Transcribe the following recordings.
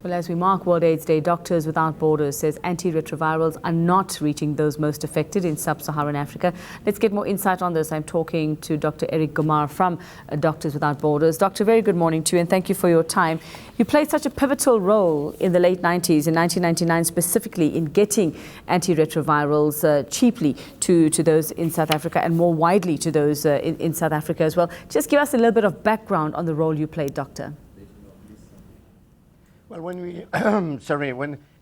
Well, as we mark World AIDS Day, Doctors Without Borders says anti-retrovirals are not reaching those most affected in sub-Saharan Africa. Let's get more insight on this. I'm talking to Dr. Eric Goemaere from Doctors Without Borders. Doctor, very good morning to you and thank you for your time. You played such a pivotal role in the late 90s, in 1999 specifically, in getting anti-retrovirals cheaply to those in South Africa and more widely to those in South Africa as well. Just give us a little bit of background on the role you played, Doctor. Well, when we,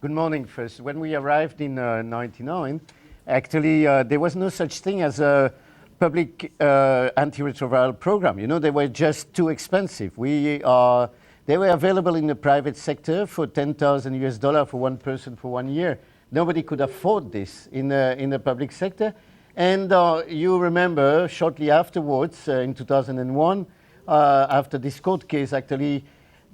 good morning first. When we arrived in 99, actually there was no such thing as a public antiretroviral program. You know, they were just too expensive. They were available in the private sector for $10,000 for one person for 1 year. Nobody could afford this in the public sector. And you remember shortly afterwards, in 2001, after this court case, actually,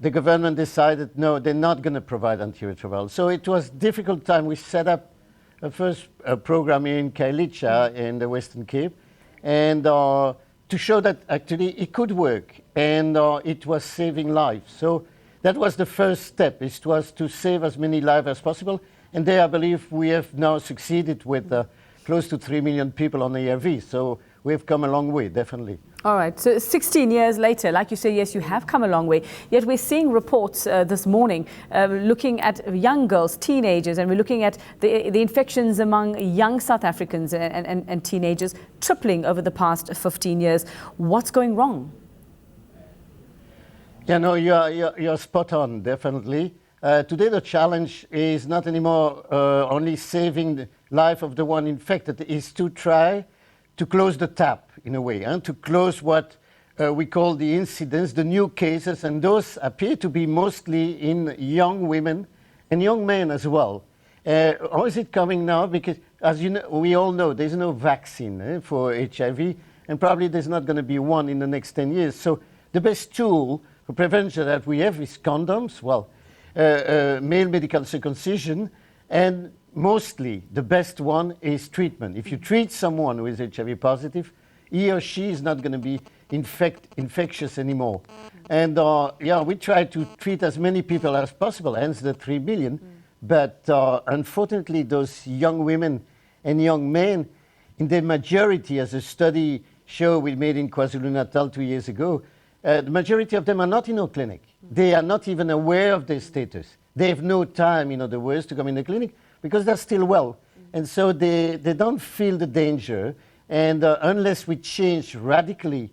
the government decided, no, they're not going to provide antiretrovirals. So it was a difficult time. We set up a first program in Kailicha in the Western Cape, and to show that actually it could work, and it was saving lives. So that was the first step. It was to save as many lives as possible. And there, I believe, we have now succeeded with close to 3 million people on ARV. So we've come a long way, definitely. All right, so 16 years later, like you say, yes, you have come a long way, yet we're seeing reports this morning looking at young girls, teenagers, and we're looking at the infections among young South Africans and teenagers tripling over the past 15 years. What's going wrong? Yeah, no, you're spot on, definitely. Today the challenge is not anymore only saving the life of the one infected, is to try to close the tap, in a way, and to close what we call the incidents, the new cases, and those appear to be mostly in young women and young men as well. How is it coming now? Because, as you know, we all know, there's no vaccine for HIV, and probably there's not going to be one in the next 10 years. So the best tool for prevention that we have is condoms, well, male medical circumcision, and mostly the best one is treatment. If you treat someone who is HIV positive, he or she is not going to be infectious anymore. And yeah, we try to treat as many people as possible, hence the 3 million. But unfortunately, those young women and young men, in their majority, as a study show we made in KwaZulu-Natal 2 years ago, the majority of them are not in our clinic. They are not even aware of their status. They have no time, in other words, to come in the clinic because they're still well. And so they don't feel the danger. And unless we change radically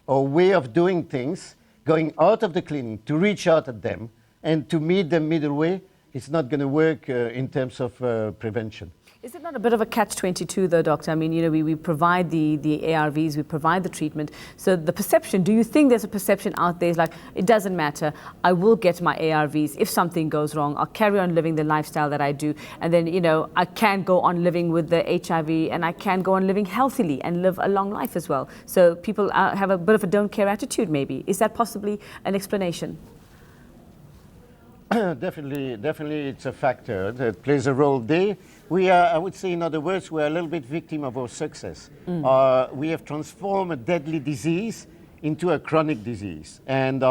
our way of doing things, going out of the clinic to reach out at them and to meet them middle way, it's not going to work in terms of prevention. Is it not a bit of a catch-22 though, Doctor? I mean, you know, we provide the ARVs, we provide the treatment. So the perception, do you think there's a perception out there like, it doesn't matter, I will get my ARVs. If something goes wrong, I'll carry on living the lifestyle that I do. And then, you know, I can go on living with the HIV and I can go on living healthily and live a long life as well. So people have a bit of a don't care attitude maybe. Is that possibly an explanation? Definitely it's a factor that plays a role there. We are, I would say, in other words, we're a little bit victim of our success. We have transformed a deadly disease into a chronic disease. And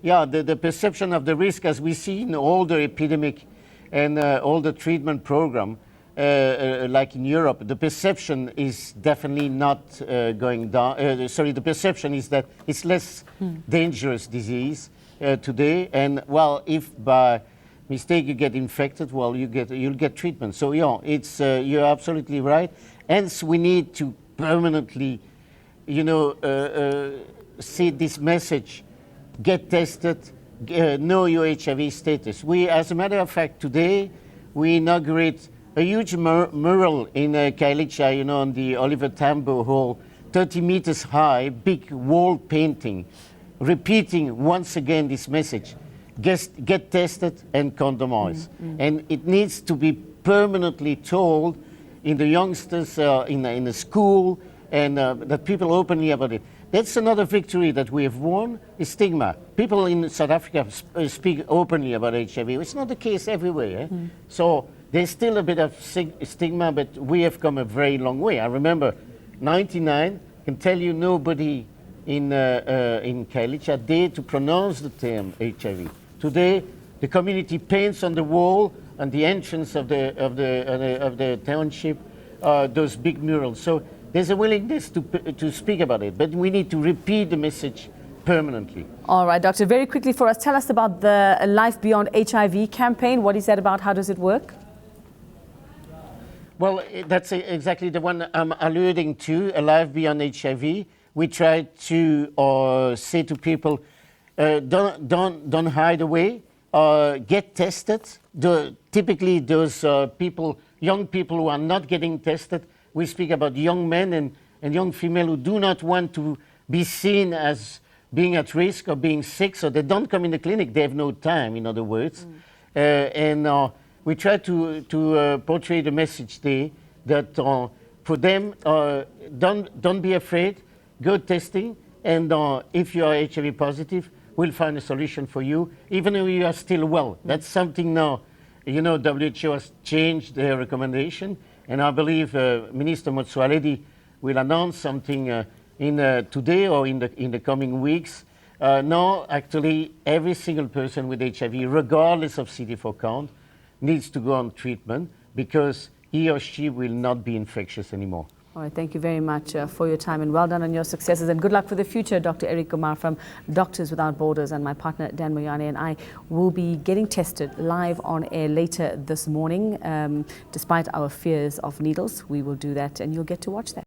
yeah, the perception of the risk, as we see in all the epidemic and all the treatment program, like in Europe, the perception is definitely not going down. Sorry, the perception is that it's less dangerous disease today. And well, if by mistake you get infected, well, you'll get treatment. So yeah, it's you're absolutely right. Hence, we need to permanently, you know, see this message: get tested, know your HIV status. We, as a matter of fact, today we inaugurate a huge mural in Kailicha, you know, on the Oliver Tambo Hall, 30 meters high, big wall painting, repeating once again this message: get tested and condomize. And it needs to be permanently told in the youngsters, in the school, and that people openly about it. That's another victory that we have won, is stigma. People in South Africa speak openly about HIV. It's not the case everywhere. So there's still a bit of stigma, but we have come a very long way. I remember 99, I can tell you nobody in Kailicha dared to pronounce the term HIV. Today, the community paints on the wall and the entrance of the township those big murals. So there's a willingness to speak about it, but we need to repeat the message permanently. All right, Doctor, very quickly for us, tell us about the Life Beyond HIV campaign. What is that about? How does it work? Well, that's exactly the one I'm alluding to, a Life Beyond HIV. We try to say to people, don't hide away, get tested. Typically those young people who are not getting tested, we speak about young men and young female who do not want to be seen as being at risk or being sick, so they don't come in the clinic. They have no time, in other words. We try to portray the message there that for them, don't be afraid, go testing, and if you are HIV positive, we'll find a solution for you, even though you are still well. That's something now, you know, WHO has changed their recommendation, and I believe Minister Motsoaledi will announce something today or in the coming weeks. Now, actually, every single person with HIV, regardless of CD4 count, needs to go on treatment because he or she will not be infectious anymore. All right, thank you very much for your time, and well done on your successes, and good luck for the future. Dr. Eric Goemaere from Doctors Without Borders, and my partner Dan Moyane and I will be getting tested live on air later this morning. Despite our fears of needles, we will do that, and you'll get to watch that.